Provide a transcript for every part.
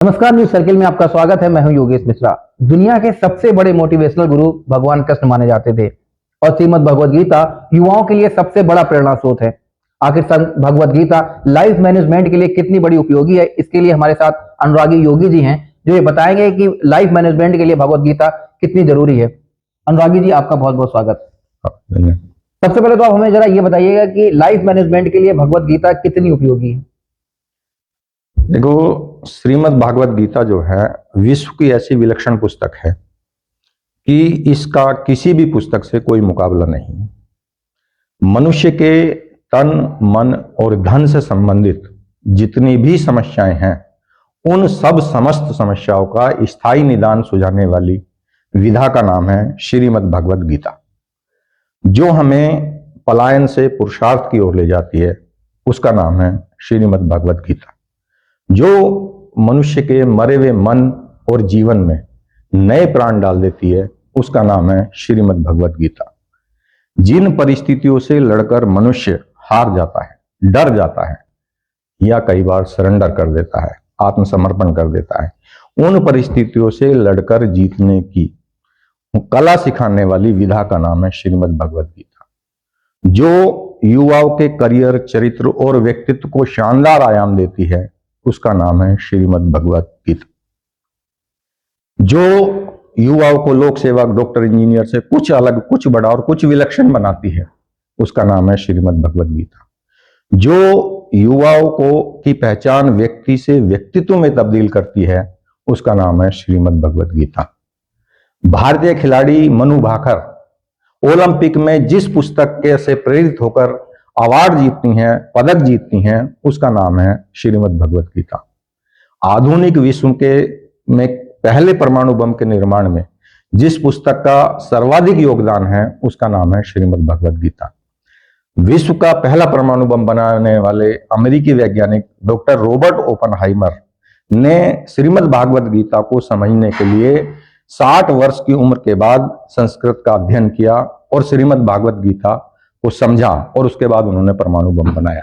नमस्कार, news circle में आपका स्वागत है। मैं हूं योगेश मिश्रा। दुनिया के सबसे बड़े मोटिवेशनल गुरु भगवान कृष्ण माने जाते थे और श्रीमद् भगवद गीता युवाओं के लिए सबसे बड़ा प्रेरणा स्रोत है। आखिर भगवद गीता लाइफ मैनेजमेंट के लिए कितनी बड़ी उपयोगी है, इसके लिए हमारे साथ अनुरागी योगी जी हैं जो ये बताएंगे कि लाइफ मैनेजमेंट के लिए भगवद गीता कितनी जरूरी है। अनुरागी जी, आपका बहुत बहुत स्वागत। सबसे पहले तो आप हमें जरा ये बताइएगा कि लाइफ मैनेजमेंट के लिए भगवद गीता कितनी उपयोगी है। देखो, श्रीमद् भागवत गीता जो है विश्व की ऐसी विलक्षण पुस्तक है कि इसका किसी भी पुस्तक से कोई मुकाबला नहीं। मनुष्य के तन, मन और धन से संबंधित जितनी भी समस्याएं हैं, उन सब समस्त समस्याओं का स्थायी निदान सुझाने वाली विधा का नाम है श्रीमद् भागवत गीता। जो हमें पलायन से पुरुषार्थ की ओर ले जाती है, उसका नाम है श्रीमद् भागवत गीता। जो मनुष्य के मरे हुए मन और जीवन में नए प्राण डाल देती है, उसका नाम है श्रीमद् भगवत गीता। जिन परिस्थितियों से लड़कर मनुष्य हार जाता है, डर जाता है या कई बार सरेंडर कर देता है, आत्मसमर्पण कर देता है, उन परिस्थितियों से लड़कर जीतने की कला सिखाने वाली विधा का नाम है श्रीमद् भगवत गीता। जो युवाओं के करियर, चरित्र और व्यक्तित्व को शानदार आयाम देती है, उसका नाम है श्रीमद् भगवत गीता। जो युवाओं को लोक सेवक, डॉक्टर, इंजीनियर से कुछ अलग, कुछ बड़ा और कुछ विलक्षण बनाती है, उसका नाम है श्रीमद् भगवत गीता। जो युवाओं को की पहचान व्यक्ति से व्यक्तित्व में तब्दील करती है, उसका नाम है श्रीमद् भगवत गीता। भारतीय खिलाड़ी मनु भाकर ओलंपिक में जिस पुस्तक के से प्रेरित होकर अवार्ड जीतती हैं, पदक जीतती हैं, उसका नाम है श्रीमद् भगवत गीता। आधुनिक विश्व के में पहले परमाणु बम के निर्माण में जिस पुस्तक का सर्वाधिक योगदान है, उसका नाम है श्रीमद् भगवत गीता। विश्व का पहला परमाणु बम बनाने वाले अमेरिकी वैज्ञानिक डॉक्टर रॉबर्ट ओपनहाइमर ने श्रीमद् भागवत गीता को समझने के लिए 60 वर्ष की उम्र के बाद संस्कृत का अध्ययन किया और श्रीमद् भागवत गीता को समझा और उसके बाद उन्होंने परमाणु बम बनाया।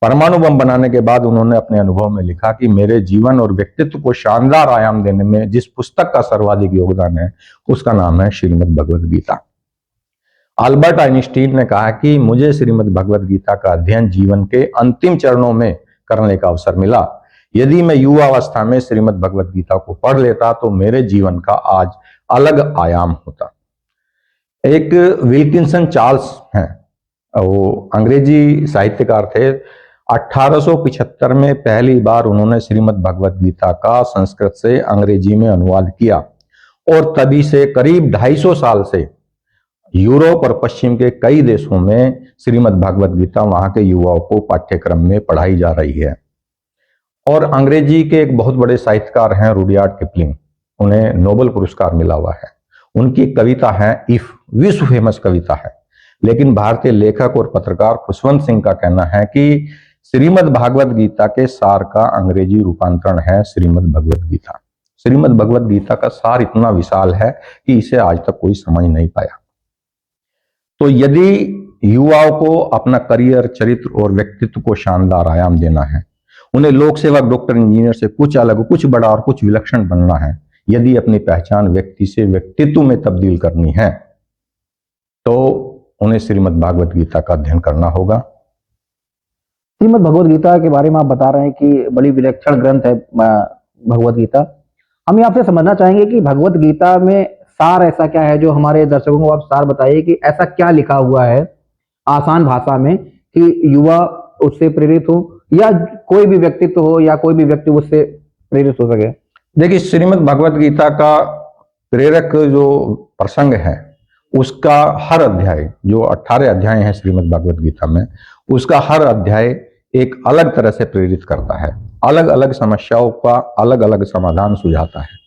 परमाणु बम बनाने के बाद उन्होंने अपने अनुभव में लिखा कि मेरे जीवन और व्यक्तित्व को शानदार आयाम देने में जिस पुस्तक का सर्वाधिक योगदान है, उसका नाम है श्रीमद् भगवत गीता। अल्बर्ट आइंस्टीन ने कहा कि मुझे श्रीमद् भगवत गीता का अध्ययन जीवन के अंतिम चरणों में करने का अवसर मिला। यदि मैं युवा अवस्था में श्रीमद् भगवत गीता को पढ़ लेता तो मेरे जीवन का आज अलग आयाम होता। एक विल्किंसन चार्ल्स हैं, वो अंग्रेजी साहित्यकार थे। 1875 में पहली बार उन्होंने श्रीमद् भगवत गीता का संस्कृत से अंग्रेजी में अनुवाद किया और तभी से करीब 250 साल से यूरोप और पश्चिम के कई देशों में श्रीमद् भगवत गीता वहां के युवाओं को पाठ्यक्रम में पढ़ाई जा रही है। और अंग्रेजी के एक बहुत बड़े साहित्यकार हैं रुडयार्ड किपलिंग, उन्हें नोबेल पुरस्कार मिला हुआ है। उनकी कविता है इफ, विश्व फेमस कविता है। लेकिन भारतीय लेखक और पत्रकार खुशवंत सिंह का कहना है कि श्रीमद् भागवत गीता के सार का अंग्रेजी रूपांतरण है श्रीमद् भगवत गीता। श्रीमद् भगवत गीता का सार इतना विशाल है कि इसे आज तक कोई समझ नहीं पाया। तो यदि युवाओं को अपना करियर, चरित्र और व्यक्तित्व को शानदार आयाम देना है, उन्हें लोक सेवक, डॉक्टर, इंजीनियर से कुछ अलग, कुछ बड़ा और कुछ विलक्षण बनना है, यदि अपनी पहचान व्यक्ति से व्यक्तित्व में तब्दील करनी है, तो उन्हें श्रीमद् भागवत गीता का अध्ययन करना होगा। श्रीमद् भगवद गीता के बारे में आप बता रहे हैं कि बड़ी विलक्षण ग्रंथ है भगवद गीता। हम आपसे समझना चाहेंगे कि भगवद गीता में सार ऐसा क्या है, जो हमारे दर्शकों को आप सार बताइए कि ऐसा क्या लिखा हुआ है आसान भाषा में कि युवा उससे प्रेरित हो या कोई भी व्यक्तित्व हो या कोई भी व्यक्ति उससे प्रेरित हो सके। देखिए, श्रीमद् भगवत गीता का प्रेरक जो प्रसंग है, उसका हर अध्याय, जो 18 अध्याय हैं श्रीमद् भगवत गीता में, उसका हर अध्याय एक अलग तरह से प्रेरित करता है, अलग अलग समस्याओं का अलग अलग समाधान सुझाता है।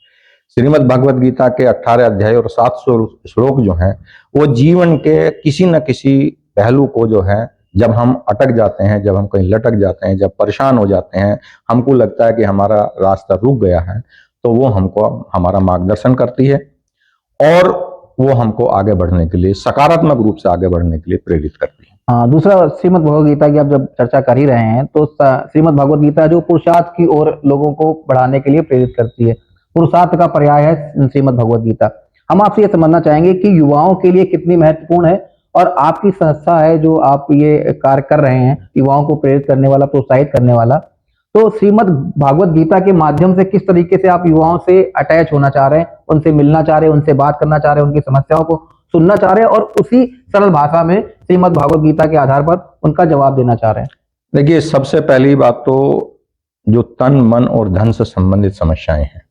श्रीमद् भगवत गीता के 18 अध्याय और 700 श्लोक जो हैं, वो जीवन के किसी न किसी पहलू को, जो है, जब हम अटक जाते हैं, जब हम कहीं लटक जाते हैं, जब परेशान हो जाते हैं, हमको लगता है कि हमारा रास्ता रुक गया है, तो वो हमको हमारा मार्गदर्शन करती है और वो हमको आगे बढ़ने के लिए, सकारात्मक रूप से आगे बढ़ने के लिए प्रेरित करती है। दूसरा श्रीमद् भगवद गीता की आप जब चर्चा कर ही रहे हैं तो श्रीमद् भगवद गीता जो पुरुषार्थ की ओर लोगों को बढ़ाने के लिए प्रेरित करती है, पुरुषार्थ का पर्याय है श्रीमद् भगवद गीता। हम आपसे ये समझना चाहेंगे कि युवाओं के लिए कितनी महत्वपूर्ण है और आपकी संस्था है जो आप ये कार्य कर रहे हैं, युवाओं को प्रेरित करने वाला, प्रोत्साहित करने वाला, तो श्रीमद् भागवत गीता के माध्यम से किस तरीके से आप युवाओं से अटैच होना चाह रहे हैं, उनसे मिलना चाह रहे हैं, उनसे बात करना चाह रहे हैं, उनकी समस्याओं को सुनना चाह रहे हैं और उसी सरल भाषा में श्रीमद् भागवत गीता के आधार पर उनका जवाब देना चाह रहे हैं? देखिए, सबसे पहली बात तो जो तन मन और धन से संबंधित समस्याएं हैं,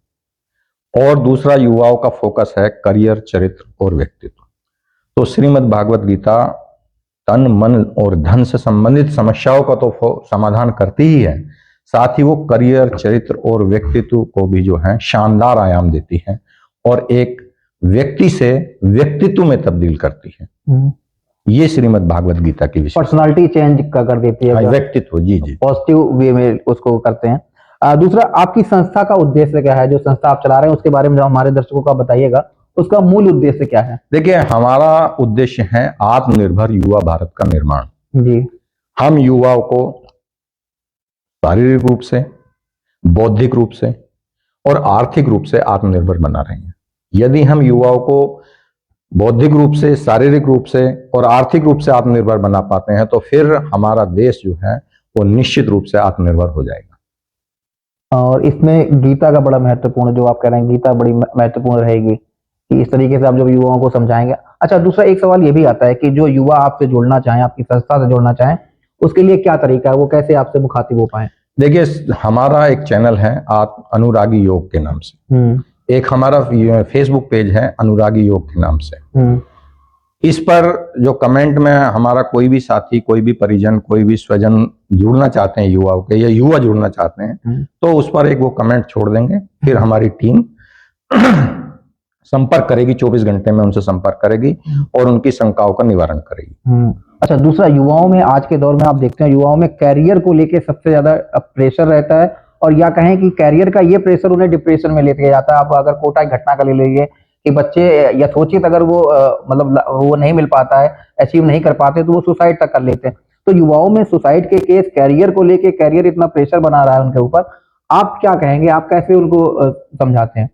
और दूसरा युवाओं का फोकस है करियर, चरित्र और व्यक्तित्व। तो श्रीमद् भागवत गीता तन मन और धन से संबंधित समस्याओं का तो समाधान करती ही है, साथ ही वो करियर, चरित्र और व्यक्तित्व को भी जो है शानदार आयाम देती है और एक व्यक्ति से व्यक्तित्व में तब्दील करती है। ये श्रीमद् भागवत गीता की विशेषता, पर्सनालिटी चेंज कर देती है, व्यक्तित्व, जी जी, पॉजिटिव वे में उसको करते हैं। दूसरा, आपकी संस्था का उद्देश्य क्या है? जो संस्था आप चला रहे हैं उसके बारे में जो हमारे दर्शकों का बताइएगा, उसका मूल उद्देश्य क्या है? देखिए, हमारा उद्देश्य है आत्मनिर्भर युवा भारत का निर्माण। जी, हम युवाओं को शारीरिक रूप से, बौद्धिक रूप से और आर्थिक रूप से आत्मनिर्भर बना रहे हैं। यदि हम युवाओं को बौद्धिक रूप से, शारीरिक रूप से और आर्थिक रूप से आत्मनिर्भर बना पाते हैं तो फिर हमारा देश जो है वो निश्चित रूप से आत्मनिर्भर हो जाएगा। और इसमें गीता का बड़ा महत्वपूर्ण, जो आप कह रहे हैं गीता बड़ी महत्वपूर्ण रहेगी कि इस तरीके से आप जब युवाओं को समझाएंगे। अच्छा, दूसरा एक सवाल ये भी आता है कि जो युवा आपसे जुड़ना चाहें, आपकी संस्था से जुड़ना चाहें, उसके लिए क्या तरीका है, वो कैसे आपसे मुखातिब हो पाए? देखिए, हमारा एक चैनल है अनुरागी योग के नाम से, एक हमारा फेसबुक पेज है अनुरागी योग के नाम से। इस पर जो कमेंट में हमारा कोई भी साथी, कोई भी परिजन, कोई भी स्वजन जुड़ना चाहते हैं युवाओं के, या युवा जुड़ना चाहते हैं, तो उस पर एक वो कमेंट छोड़ देंगे, फिर हमारी टीम संपर्क करेगी, 24 घंटे में उनसे संपर्क करेगी और उनकी शंकाओं का निवारण करेगी। अच्छा, दूसरा, युवाओं में आज के दौर में आप देखते हैं युवाओं में कैरियर को लेके सबसे ज्यादा प्रेशर रहता है, और या कहें कि कैरियर का ये प्रेशर उन्हें डिप्रेशन में लेके जाता है। आप अगर कोटा की घटना का ले लीजिए कि बच्चे यथोचित अगर वो मतलब वो नहीं मिल पाता है, अचीव नहीं कर पाते, तो वो सुसाइड तक कर लेते हैं। तो युवाओं में सुसाइड के केस, कैरियर को लेके, कैरियर इतना प्रेशर बना रहा है उनके ऊपर, आप क्या कहेंगे? आप कैसे उनको समझाते हैं?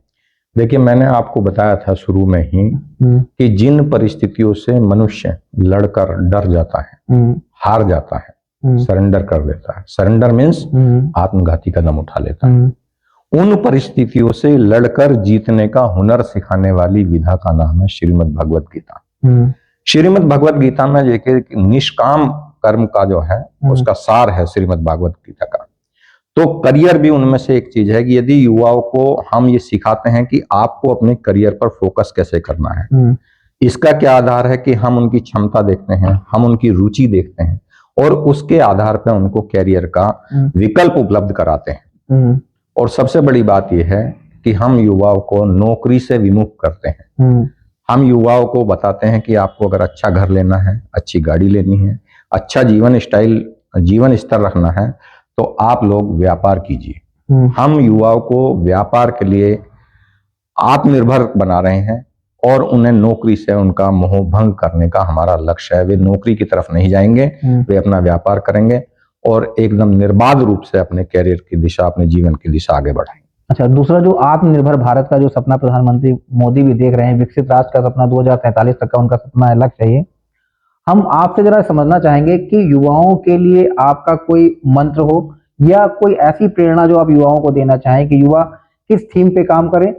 देखिए, मैंने आपको बताया था शुरू में ही कि जिन परिस्थितियों से मनुष्य लड़कर डर जाता है, हार जाता है, सरेंडर कर देता है, सरेंडर मीन्स आत्मघाती कदम उठा लेता है, उन परिस्थितियों से लड़कर जीतने का हुनर सिखाने वाली विधा का नाम है श्रीमद् भगवत गीता। श्रीमद् भगवत गीता में देखिए, निष्काम कर्म का जो है उसका सार है श्रीमद् भगवत गीता का। तो करियर भी उनमें से एक चीज है कि यदि युवाओं को हम ये सिखाते हैं कि आपको अपने करियर पर फोकस कैसे करना है, इसका क्या आधार है कि हम उनकी क्षमता देखते हैं, हम उनकी रुचि देखते हैं और उसके आधार पर उनको कैरियर का विकल्प उपलब्ध कराते हैं। और सबसे बड़ी बात यह है कि हम युवाओं को नौकरी से विमुख करते हैं। हम युवाओं को बताते हैं कि आपको अगर अच्छा घर लेना है, अच्छी गाड़ी लेनी है, अच्छा जीवन स्तर रखना है, तो आप लोग व्यापार कीजिए। हम युवाओं को व्यापार के लिए आत्मनिर्भर बना रहे हैं और उन्हें नौकरी से उनका मोह भंग करने का हमारा लक्ष्य है। वे नौकरी की तरफ नहीं जाएंगे, वे अपना व्यापार करेंगे और एकदम निर्बाध रूप से अपने कैरियर की दिशा, अपने जीवन की दिशा आगे बढ़ाएंगे। अच्छा, दूसरा, जो आत्मनिर्भर भारत का जो सपना प्रधानमंत्री मोदी भी देख रहे हैं, विकसित राष्ट्र का सपना 2047 तक का उनका सपना है, लक्ष्य है ये। हम आपसे जरा समझना चाहेंगे कि युवाओं के लिए आपका कोई मंत्र हो या कोई ऐसी प्रेरणा जो आप युवाओं को देना चाहें कि युवा किस थीम पे काम करें,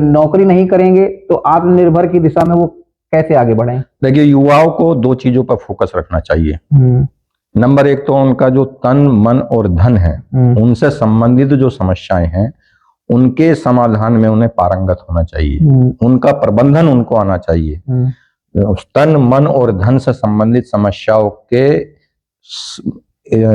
नौकरी नहीं करेंगे तो आत्मनिर्भर की दिशा में वो कैसे आगे बढ़ें? देखिए, युवाओं को दो चीजों पर फोकस रखना चाहिए। नंबर एक तो उनका जो तन, मन और धन है, उनसे संबंधित जो समस्याएं हैं उनके समाधान में उन्हें पारंगत होना चाहिए, उनका प्रबंधन उनको आना चाहिए। तन, मन और धन से संबंधित समस्याओं के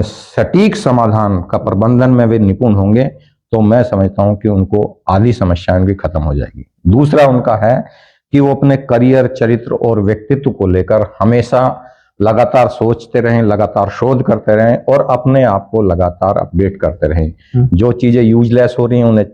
सटीक समाधान का प्रबंधन में वे निपुण होंगे तो मैं समझता हूं कि उनको आधी समस्याएं उनकी खत्म हो जाएगी। दूसरा उनका है कि वो अपने करियर, चरित्र और व्यक्तित्व को लेकर हमेशा लगातार सोचते रहें, लगातार शोध करते रहें और अपने आप को लगातार अपडेट करते रहें। जो चीजें यूजलेस हो रही हैं उन्हें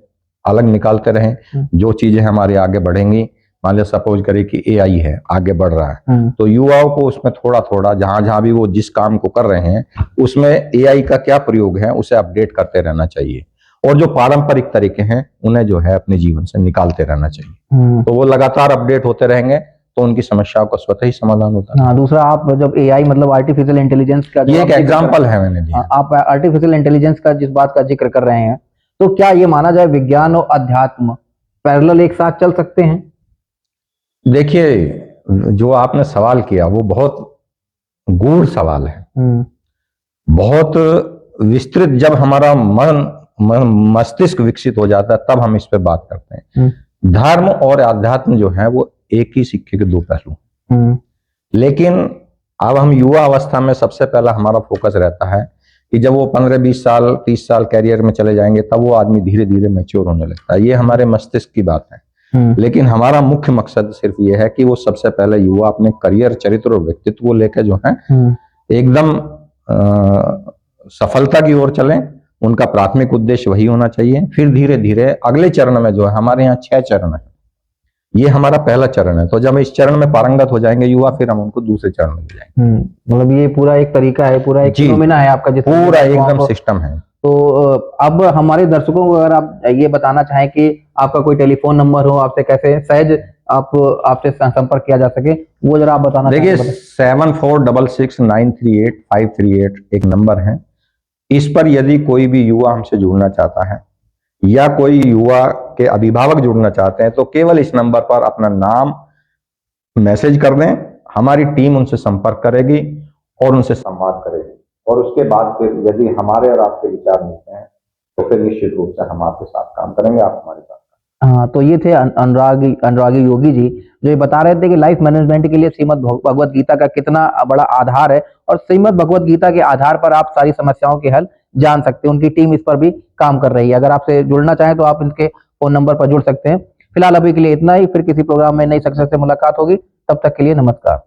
अलग निकालते रहें, जो चीजें हमारे आगे बढ़ेंगी मान लिया सपोज करें कि एआई है, आगे बढ़ रहा है, तो युवाओं को उसमें थोड़ा थोड़ा जहां जहां भी वो जिस काम को कर रहे हैं उसमें एआई का क्या प्रयोग है उसे अपडेट करते रहना चाहिए, और जो पारंपरिक तरीके हैं उन्हें जो है अपने जीवन से निकालते रहना चाहिए। तो वो लगातार अपडेट होते रहेंगे तो उनकी समस्याओं का स्वतः ही समाधान होता है। हाँ, दूसरा आप जब एआई मतलब आर्टिफिशियल इंटेलिजेंस का ये एक एग्जाम्पल है मैंने दिया। आप आर्टिफिशियल इंटेलिजेंस का जिस बात का जिक्र कर रहे हैं, तो क्या ये माना जाए विज्ञान और अध्यात्म पैरेलल एक साथ चल सकते हैं? देखिए, जो आपने सवाल किया वो बहुत गूढ़ सवाल है, बहुत विस्तृत। जब हमारा मस्तिष्क विकसित हो जाता है तब हम इस पे बात करते हैं। धर्म और अध्यात्म जो है वो एक ही सिक्के के दो पहलू। लेकिन अब हम युवा अवस्था में सबसे पहला हमारा फोकस रहता है कि जब वो 15-20 साल 30 साल कैरियर में चले जाएंगे तब वो आदमी धीरे धीरे मैच्योर होने लगता है। ये हमारे मस्तिष्क की बात है। लेकिन हमारा मुख्य मकसद सिर्फ ये है कि वो सबसे पहले युवा अपने करियर, चरित्र और व्यक्तित्व को लेकर जो है एकदम सफलता की ओर चलें। उनका प्राथमिक उद्देश्य वही होना चाहिए। फिर धीरे धीरे अगले चरण में जो है, हमारे यहाँ 6 चरण है, ये हमारा पहला चरण है। तो जब इस चरण में पारंगत हो जाएंगे युवा, फिर हम उनको दूसरे चरण में ले जाएंगे। मतलब ये पूरा एक तरीका है, पूरा एक फिनोमेना है आपका, जिस पूरा एकदम सिस्टम है। तो अब हमारे दर्शकों को अगर आप ये बताना चाहें कि आपका कोई टेलीफोन नंबर हो, आपसे कैसे सहज आपसे संपर्क किया जा सके, वो जरा आप बताना। देखिए, 7466938538 एक नंबर है। इस पर यदि कोई भी युवा हमसे जुड़ना चाहता है या कोई युवा के अभिभावक जुड़ना चाहते हैं तो केवल इस नंबर पर अपना नाम मैसेज कर दें। हमारी टीम उनसे संपर्क करेगी और उनसे संवाद करेगी, और उसके बाद फिर यदि हमारे और आपके विचार मिलते हैं तो फिर निश्चित रूप से हम आपके साथ काम करेंगे, आप हमारे साथ। हाँ, तो ये थे अनुरागी योगी जी, जो ये बता रहे थे कि लाइफ मैनेजमेंट के लिए श्रीमद् भगवत गीता का कितना बड़ा आधार है, और श्रीमद् भगवत गीता के आधार पर आप सारी समस्याओं के हल जान सकते हैं। उनकी टीम इस पर भी काम कर रही है। अगर आपसे जुड़ना चाहें तो आप इनके फोन नंबर पर जुड़ सकते हैं। फिलहाल अभी के लिए इतना ही, फिर किसी प्रोग्राम में नई सक्सेस से मुलाकात होगी। तब तक के लिए नमस्कार।